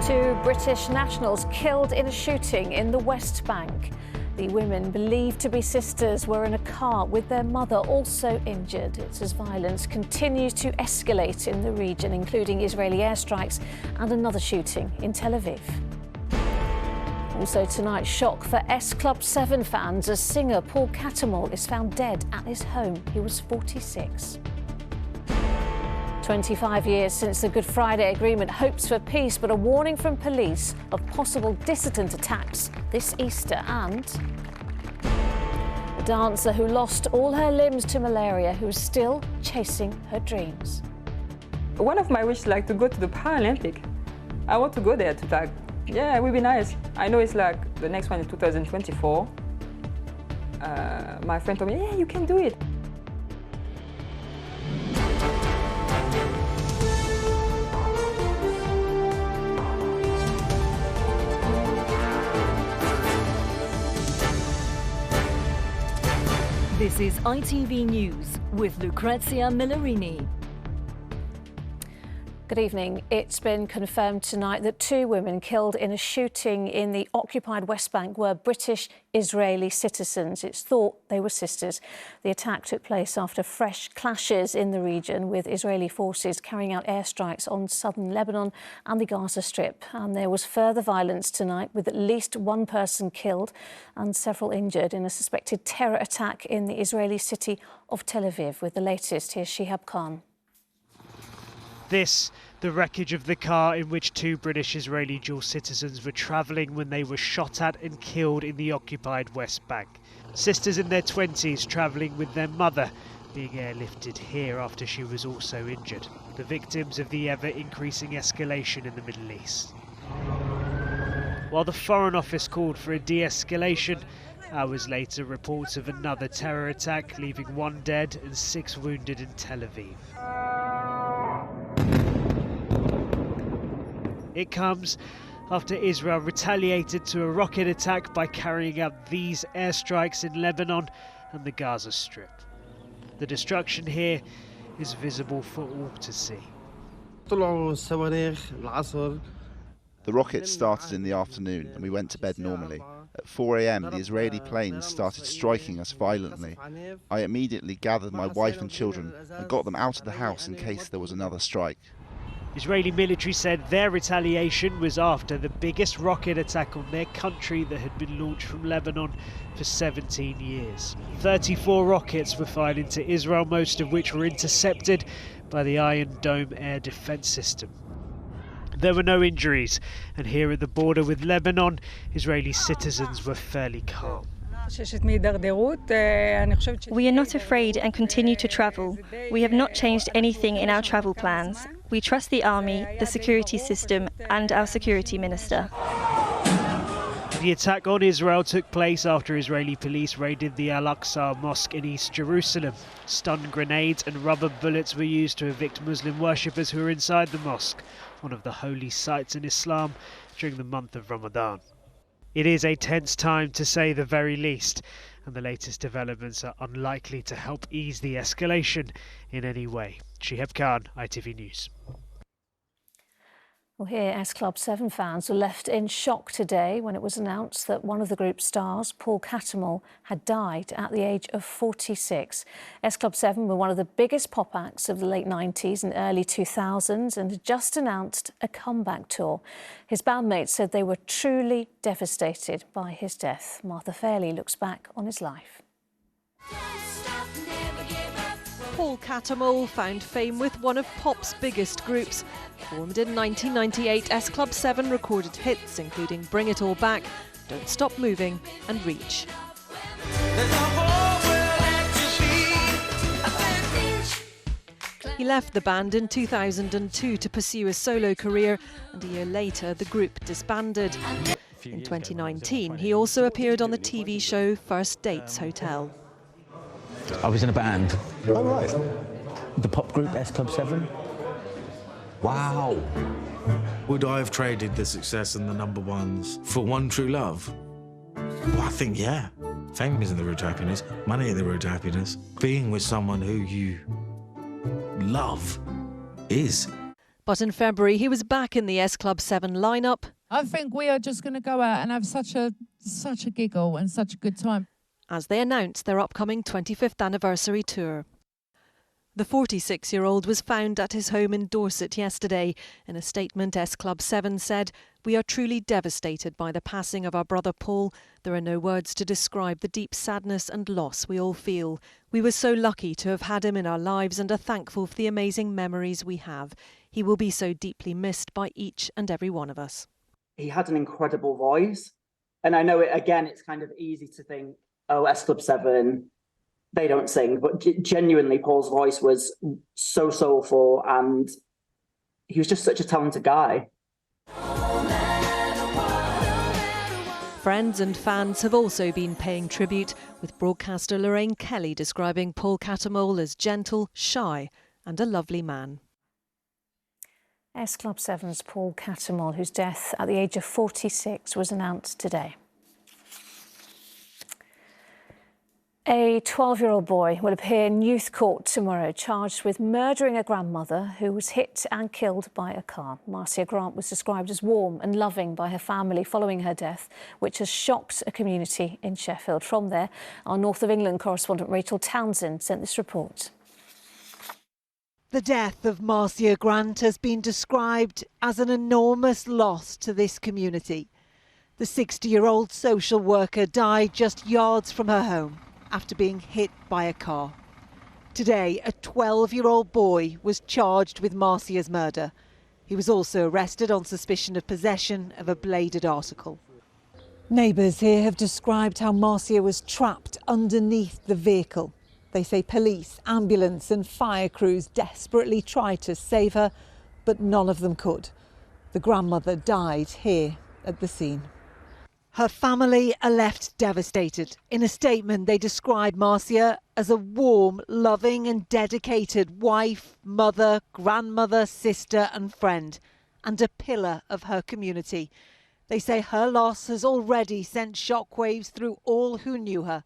Two British nationals killed in a shooting in the West Bank. The women, believed to be sisters, were in a car with their mother, also injured. It's as violence continues to escalate in the region, including Israeli airstrikes and another shooting in Tel Aviv. Also tonight, shock for S Club 7 fans as singer Paul Cattermole is found dead at his home. He was 46. 25 years since the Good Friday Agreement, hopes for peace, but a warning from police of possible dissident attacks this Easter. And a dancer who lost all her limbs to malaria, who is still chasing her dreams. One of my wishes is to go to the Paralympic. I want to go there to yeah, it would be nice. I know it's the next one in 2024. My friend told me, yeah, you can do it. This is ITV News with Lucrezia Millarini. Good evening. It's been confirmed tonight that two women killed in a shooting in the occupied West Bank were British Israeli citizens. It's thought they were sisters. The attack took place after fresh clashes in the region, with Israeli forces carrying out airstrikes on southern Lebanon and the Gaza Strip. And there was further violence tonight, with at least one person killed and several injured in a suspected terror attack in the Israeli city of Tel Aviv. With the latest, here's Shihab Khan. This, the wreckage of the car in which two British-Israeli dual citizens were travelling when they were shot at and killed in the occupied West Bank. Sisters in their 20s travelling with their mother, being airlifted here after she was also injured. The victims of the ever-increasing escalation in the Middle East. While the Foreign Office called for a de-escalation, hours later reports of another terror attack, leaving one dead and 6 wounded in Tel Aviv. It comes after Israel retaliated to a rocket attack by carrying out these airstrikes in Lebanon and the Gaza Strip. The destruction here is visible for all to see. The rockets started in the afternoon and we went to bed normally. At 4 a.m, the Israeli planes started striking us violently. I immediately gathered my wife and children and got them out of the house in case there was another strike. Israeli military said their retaliation was after the biggest rocket attack on their country that had been launched from Lebanon for 17 years. 34 rockets were fired into Israel, most of which were intercepted by the Iron Dome air defense system. There were no injuries, and here at the border with Lebanon, Israeli citizens were fairly calm. We are not afraid and continue to travel. We have not changed anything in our travel plans. We trust the army, the security system and our security minister. The attack on Israel took place after Israeli police raided the Al-Aqsa Mosque in East Jerusalem. Stun grenades and rubber bullets were used to evict Muslim worshippers who were inside the mosque, one of the holy sites in Islam, during the month of Ramadan. It is a tense time, to say the very least, and the latest developments are unlikely to help ease the escalation in any way. Shihab Khan, ITV News. Well, here, S Club 7 fans were left in shock today when it was announced that one of the group's stars, Paul Cattermole, had died at the age of 46. S Club 7 were one of the biggest pop acts of the late 90s and early 2000s and had just announced a comeback tour. His bandmates said they were truly devastated by his death. Martha Fairley looks back on his life. Paul Cattermole found fame with one of pop's biggest groups. Formed in 1998, S Club 7 recorded hits including Bring It All Back, Don't Stop Moving and Reach. He left the band in 2002 to pursue a solo career, and a year later the group disbanded. In 2019, he also appeared on the TV show First Dates Hotel. I was in a band. Oh, right. The pop group S Club 7. Wow. Would I have traded the success and the number ones for one true love? Well, I think, yeah. Fame isn't the road to happiness. Money ain't the road to happiness. Being with someone who you love is. But in February, he was back in the S Club 7 lineup. I think we are just going to go out and have such a giggle and such a good time. As they announced their upcoming 25th anniversary tour. The 46-year-old was found at his home in Dorset yesterday. In a statement, S Club 7 said, "We are truly devastated by the passing of our brother Paul. There are no words to describe the deep sadness and loss we all feel. We were so lucky to have had him in our lives and are thankful for the amazing memories we have. He will be so deeply missed by each and every one of us." He had an incredible voice. And I know, it's kind of easy to think, oh, S Club 7, they don't sing. But genuinely, Paul's voice was so soulful and he was just such a talented guy. Friends and fans have also been paying tribute, with broadcaster Lorraine Kelly describing Paul Cattermole as gentle, shy and a lovely man. S Club 7's Paul Cattermole, whose death at the age of 46 was announced today. A 12-year-old boy will appear in youth court tomorrow, charged with murdering a grandmother who was hit and killed by a car. Marcia Grant was described as warm and loving by her family following her death, which has shocked a community in Sheffield. From there, our North of England correspondent Rachel Townsend sent this report. The death of Marcia Grant has been described as an enormous loss to this community. The 60-year-old social worker died just yards from her home after being hit by a car. Today, a 12-year-old boy was charged with Marcia's murder. He was also arrested on suspicion of possession of a bladed article. Neighbours here have described how Marcia was trapped underneath the vehicle. They say police, ambulance and fire crews desperately tried to save her, but none of them could. The grandmother died here at the scene. Her family are left devastated. In a statement, they describe Marcia as a warm, loving and dedicated wife, mother, grandmother, sister and friend, and a pillar of her community. They say her loss has already sent shockwaves through all who knew her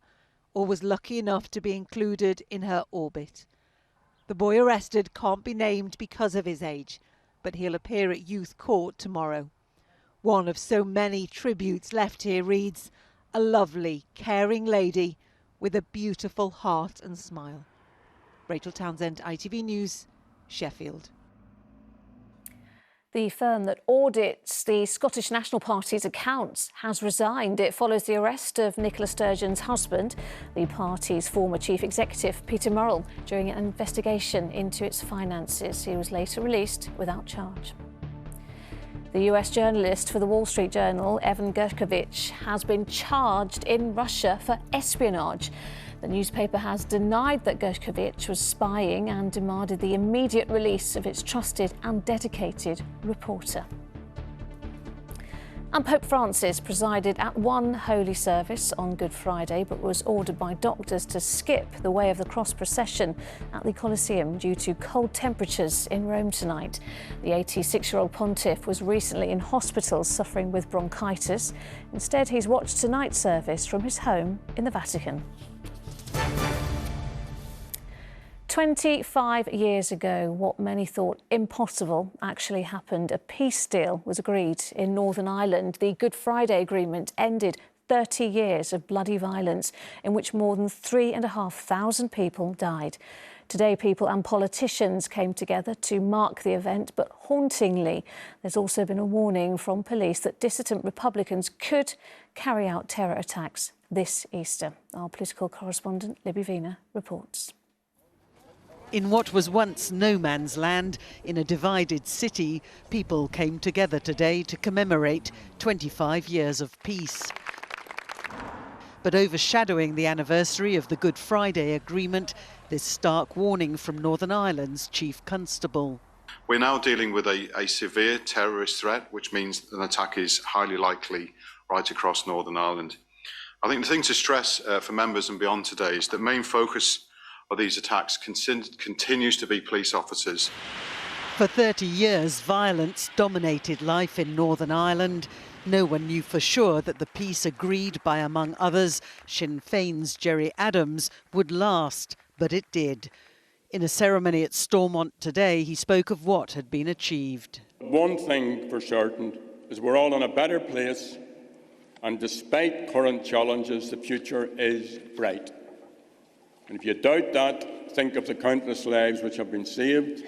or was lucky enough to be included in her orbit. The boy arrested can't be named because of his age, but he'll appear at youth court tomorrow. One of so many tributes left here reads, "A lovely, caring lady with a beautiful heart and smile." Rachel Townsend, ITV News, Sheffield. The firm that audits the Scottish National Party's accounts has resigned. It follows the arrest of Nicola Sturgeon's husband, the party's former chief executive, Peter Murrell, during an investigation into its finances. He was later released without charge. The US journalist for the Wall Street Journal, Evan Gershkovich, has been charged in Russia for espionage. The newspaper has denied that Gershkovich was spying and demanded the immediate release of its trusted and dedicated reporter. And Pope Francis presided at one holy service on Good Friday, but was ordered by doctors to skip the Way of the Cross procession at the Colosseum due to cold temperatures in Rome tonight. The 86-year-old pontiff was recently in hospital suffering with bronchitis. Instead, he's watched tonight's service from his home in the Vatican. 25 years ago, what many thought impossible actually happened. A peace deal was agreed in Northern Ireland. The Good Friday Agreement ended 30 years of bloody violence in which more than 3,500 people died. Today, people and politicians came together to mark the event, but hauntingly, there's also been a warning from police that dissident Republicans could carry out terror attacks this Easter. Our political correspondent, Libby Vina, reports. In what was once no man's land, in a divided city, people came together today to commemorate 25 years of peace. But overshadowing the anniversary of the Good Friday Agreement, this stark warning from Northern Ireland's Chief Constable. We're now dealing with a severe terrorist threat, which means an attack is highly likely right across Northern Ireland. I think the thing to stress for members and beyond today is that main focus of these attacks continues to be police officers. For 30 years, violence dominated life in Northern Ireland. No one knew for sure that the peace agreed by, among others, Sinn Féin's Gerry Adams would last, but it did. In a ceremony at Stormont today, he spoke of what had been achieved. One thing for certain is we're all in a better place, and despite current challenges, the future is bright. And if you doubt that, think of the countless lives which have been saved,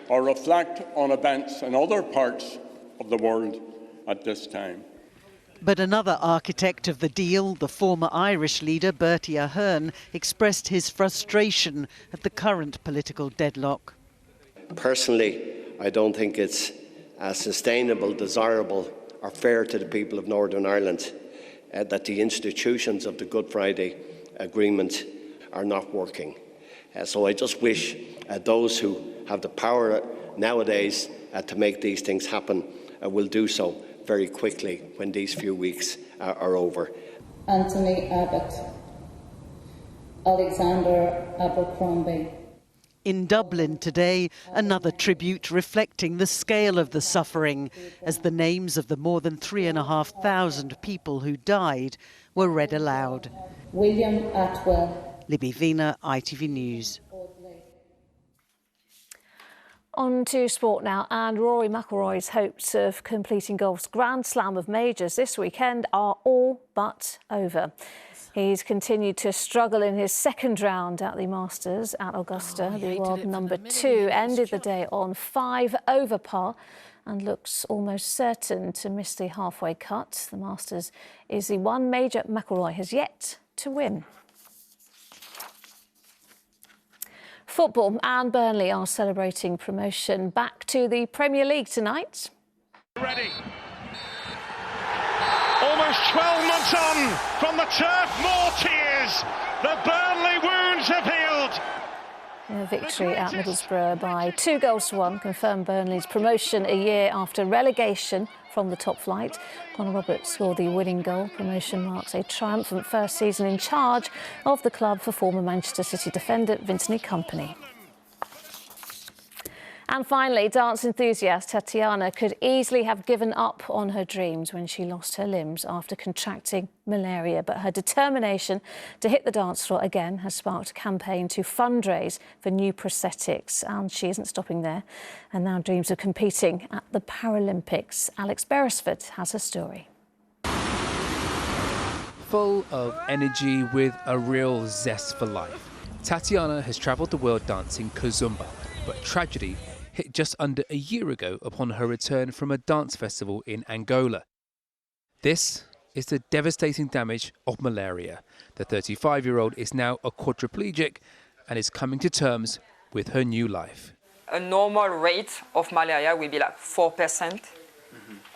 or reflect on events in other parts of the world at this time. But another architect of the deal, the former Irish leader Bertie Ahern, expressed his frustration at the current political deadlock. Personally, I don't think it's sustainable, desirable or fair to the people of Northern Ireland that the institutions of the Good Friday Agreement are not working. So I just wish those who have the power nowadays to make these things happen will do so very quickly when these few weeks are over. Anthony Abbott, Alexander Abercrombie. In Dublin today, another tribute reflecting the scale of the suffering as the names of the more than 3,500 people who died were read aloud. William Atwell. Libby Vina, ITV News. On to sport now, and Rory McIlroy's hopes of completing golf's Grand Slam of majors this weekend are all but over. He's continued to struggle in his second round at the Masters at Augusta. The world number 2 ended the day on 5 over par and looks almost certain to miss the halfway cut. The Masters is the one major McIlroy has yet to win. Football, and Burnley are celebrating promotion back to the Premier League tonight. Ready. Almost 12 months on from the turf, more tears. The Burnley wounds have healed. A victory at Middlesbrough by 2-1 confirmed Burnley's promotion a year after relegation from the top flight. Conor Roberts scored the winning goal. Promotion marks a triumphant first season in charge of the club for former Manchester City defender Vincent Kompany. And finally, dance enthusiast Tatiana could easily have given up on her dreams when she lost her limbs after contracting malaria. But her determination to hit the dance floor again has sparked a campaign to fundraise for new prosthetics. And she isn't stopping there and now dreams of competing at the Paralympics. Alex Beresford has her story. Full of energy with a real zest for life, Tatiana has travelled the world dancing Kizomba, but tragedy hit just under a year ago upon her return from a dance festival in Angola. This is the devastating damage of malaria. The 35-year-old is now a quadriplegic and is coming to terms with her new life. A normal rate of malaria will be like 4%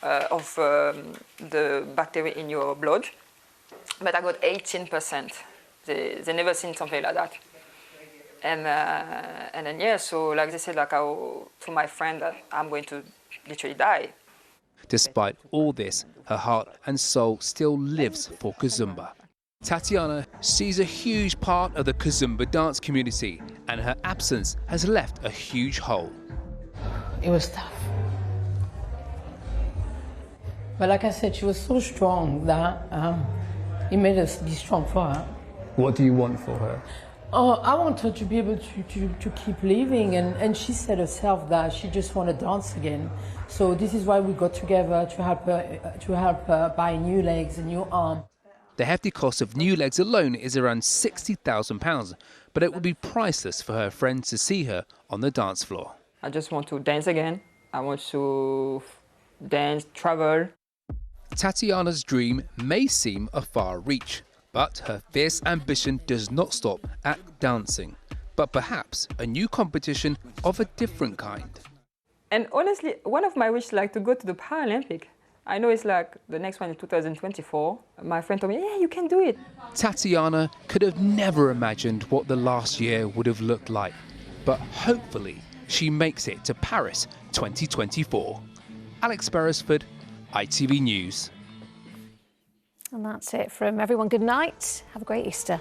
of the bacteria in your blood, but I got 18%. They never seen something like that. And then, yeah, so like they said, to my friend that I'm going to literally die. Despite all this, her heart and soul still lives for Kizomba. Tatiana sees a huge part of the Kizomba dance community, and her absence has left a huge hole. It was tough. But like I said, she was so strong that it made us be strong for her. What do you want for her? I want her to be able to keep living, and she said herself that she just want to dance again. So this is why we got together to help her buy new legs, a new arm. The hefty cost of new legs alone is around £60,000, but it would be priceless for her friends to see her on the dance floor. I just want to dance again. I want to dance, travel. Tatiana's dream may seem a far reach, but her fierce ambition does not stop at dancing, but perhaps a new competition of a different kind. And honestly, one of my wishes is to go to the Paralympic. I know it's the next one in 2024. My friend told me, yeah, you can do it. Tatiana could have never imagined what the last year would have looked like, but hopefully she makes it to Paris 2024. Alex Beresford, ITV News. And that's it from everyone. Good night. Have a great Easter.